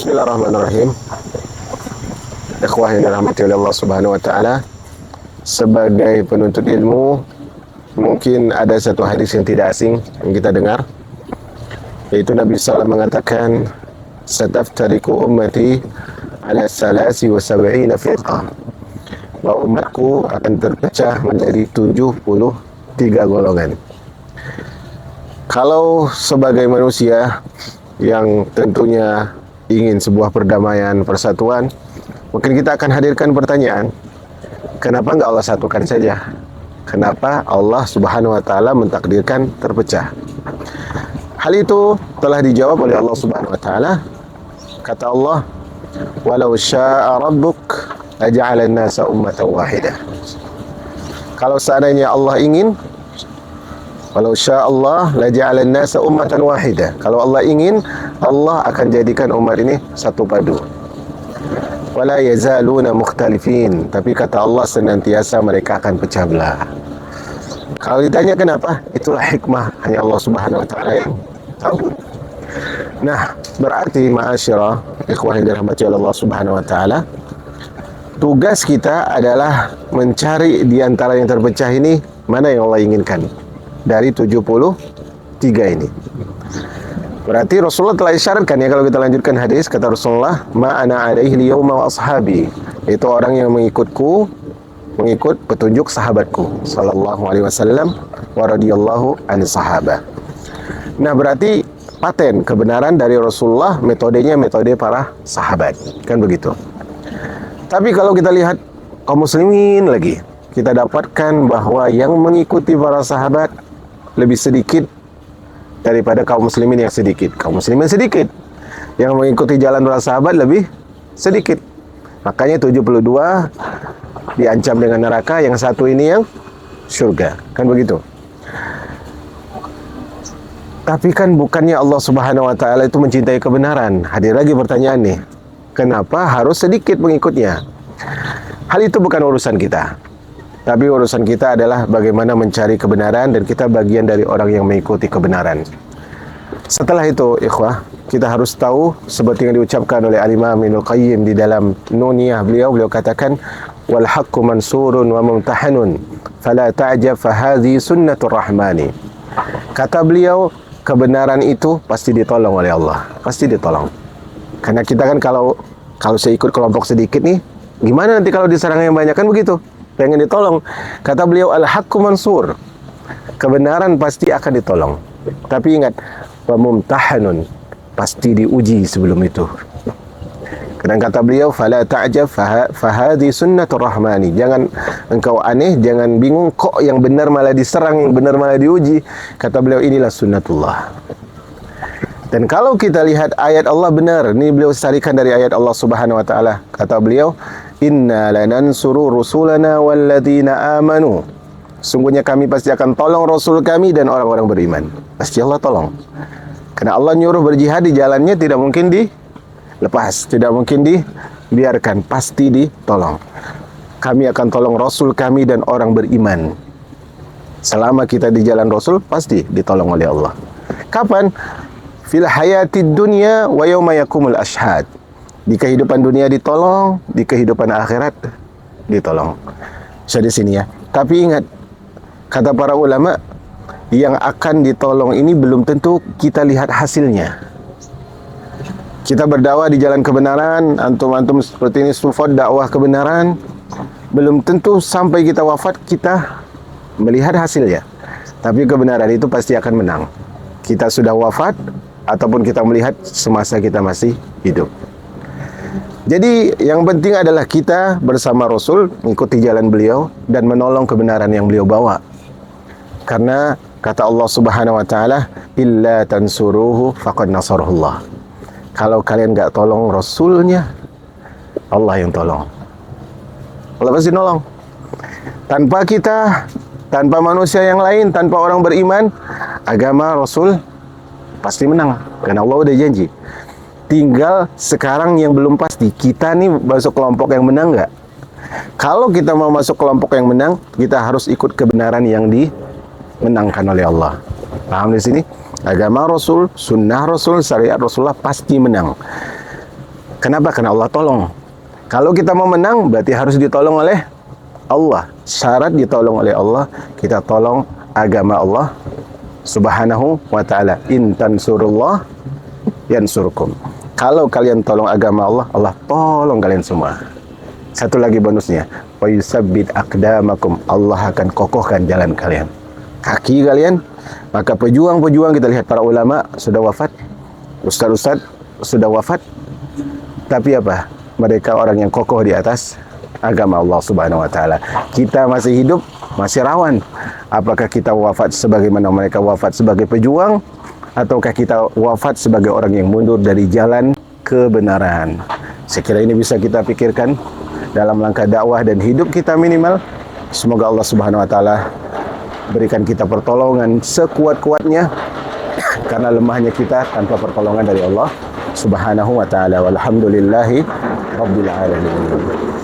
Bismillahirrahmanirrahim. Ikhwah yang dirahmati oleh Allah Subhanahu wa taala, sebagai penuntut ilmu, mungkin ada satu hadis yang tidak asing yang kita dengar, yaitu Nabi SAW mengatakan, "Sataftariqu ummati ala salasi wa sab'ina firqah." Bahwa umatku akan terpecah menjadi 73 golongan. Kalau sebagai manusia yang tentunya ingin sebuah perdamaian, persatuan, mungkin kita akan hadirkan pertanyaan, kenapa enggak Allah satukan saja? Kenapa Allah Subhanahu wa taala mentakdirkan terpecah? Hal itu telah dijawab oleh Allah Subhanahu wa taala. Kata Allah, "Walau syaa'a rabbuk laja'ala an-nasa ummatan wahidah." Kalau seandainya Allah ingin, walau sya'allah laja'ala an-nasa ummatan wahidah. Kalau Allah ingin, Allah akan jadikan umat ini satu padu. Wala yazaluna mukhtalifin. Tapi kata Allah, senantiasa mereka akan pecah belah. Kalau ditanya kenapa, itulah hikmah hanya Allah Subhanahu wa taala yang tahu. Nah, berarti ma'asyirah ikhwah yang dirahmati oleh Allah Subhanahu wa taala, tugas kita adalah mencari di antara yang terpecah ini mana yang Allah inginkan dari 73 ini. Berarti Rasulullah telah isyaratkan, ya, kalau kita lanjutkan hadis, kata Rasulullah, "Ma ana alaihi al-yawma wa ashabi." Itu orang yang mengikutku, mengikut petunjuk sahabatku sallallahu alaihi wasallam wa radhiyallahu an sahabah. Nah, berarti paten kebenaran dari Rasulullah, metodenya metode para sahabat, kan begitu. Tapi kalau kita lihat kaum muslimin lagi, kita dapatkan bahwa yang mengikuti para sahabat lebih sedikit daripada kaum muslimin yang sedikit. Kaum muslimin sedikit, yang mengikuti jalan para sahabat lebih sedikit. Makanya 72 diancam dengan neraka, yang satu ini yang surga, kan begitu. Tapi kan bukannya Allah Subhanahu wa taala itu mencintai kebenaran. Hadir lagi pertanyaan nih, kenapa harus sedikit pengikutnya? Hal itu bukan urusan kita. Tapi urusan kita adalah bagaimana mencari kebenaran, dan kita bagian dari orang yang mengikuti kebenaran. Setelah itu, ikhwah, kita harus tahu seperti yang diucapkan oleh Al-Imam Ibnul Qayyim di dalam Nuniyah beliau katakan, "Wal haqqu mansurun wa mumtahanun, fala ta'jab fa hadhi sunnatur rahmani." Kata beliau, kebenaran itu pasti ditolong oleh Allah, pasti ditolong. Karena kita kan kalau saya ikut kelompok sedikit nih, gimana nanti kalau diserang yang banyak, kan begitu. Pengen ditolong. Kata beliau, al-haqqu mansur. Kebenaran pasti akan ditolong. Tapi ingat, wa mumtahanun, pasti diuji sebelum itu. Karena kata beliau, fala ta'jab fa hadhi sunnatur rahmani. Jangan engkau aneh, jangan bingung, kok yang benar malah diserang, yang benar malah diuji. Kata beliau, inilah sunnatullah. Dan kalau kita lihat ayat Allah benar, ini beliau sarikan dari ayat Allah Subhanahu wa taala. Kata beliau, "Inna lanansuru rusulana walladzina amanu." Sungguhnya kami pasti akan tolong Rasul kami dan orang-orang beriman. Pasti Allah tolong. Karena Allah nyuruh berjihad di jalannya, tidak mungkin dilepas, tidak mungkin dibiarkan, pasti ditolong. Kami akan tolong Rasul kami dan orang beriman. Selama kita di jalan Rasul, pasti ditolong oleh Allah. Kapan? Fil hayatid dunya wa yauma yakumul ashhad. Di kehidupan dunia ditolong, di kehidupan akhirat ditolong. Saya di sini ya. Tapi ingat, kata para ulama, yang akan ditolong ini belum tentu kita lihat hasilnya. Kita berdakwah di jalan kebenaran, antum-antum seperti ini sufad dakwah kebenaran, belum tentu sampai kita wafat kita melihat hasilnya. Tapi kebenaran itu pasti akan menang. Kita sudah wafat ataupun kita melihat semasa kita masih hidup. Jadi yang penting adalah kita bersama Rasul, mengikuti jalan beliau dan menolong kebenaran yang beliau bawa. Karena kata Allah Subhanahu wa taala, "Illa tansuruhu faqad nasarahullah." Kalau kalian enggak tolong Rasulnya, Allah yang tolong. Allah pasti nolong. Tanpa kita, tanpa manusia yang lain, tanpa orang beriman, agama Rasul pasti menang. Karena Allah udah janji. Tinggal sekarang yang belum pasti, kita nih masuk kelompok yang menang nggak? Kalau kita mau masuk kelompok yang menang, kita harus ikut kebenaran yang dimenangkan oleh Allah. Paham di sini? Agama Rasul, sunnah Rasul, syariat Rasulullah pasti menang. Kenapa? Karena Allah tolong. Kalau kita mau menang, berarti harus ditolong oleh Allah. Syarat ditolong oleh Allah, kita tolong agama Allah Subhanahu wa ta'ala. In tansurullah yansurkum. Kalau kalian tolong agama Allah, Allah tolong kalian semua. Satu lagi bonusnya, wa yusabbit aqdamakum. Allah akan kokohkan jalan kalian, kaki kalian. Maka pejuang-pejuang, kita lihat para ulama sudah wafat, ustaz-ustaz sudah wafat, tapi apa? Mereka orang yang kokoh di atas agama Allah Subhanahu wa ta'ala. Kita masih hidup, masih rawan. Apakah kita wafat sebagaimana mereka wafat sebagai pejuang, ataukah kita wafat sebagai orang yang mundur dari jalan kebenaran? Saya kira ini bisa kita pikirkan dalam langkah dakwah dan hidup kita minimal. Semoga Allah Subhanahu wa ta'ala berikan kita pertolongan sekuat-kuatnya, karena lemahnya kita tanpa pertolongan dari Allah Subhanahu wa ta'ala. Walhamdulillahi Rabbil Alamin.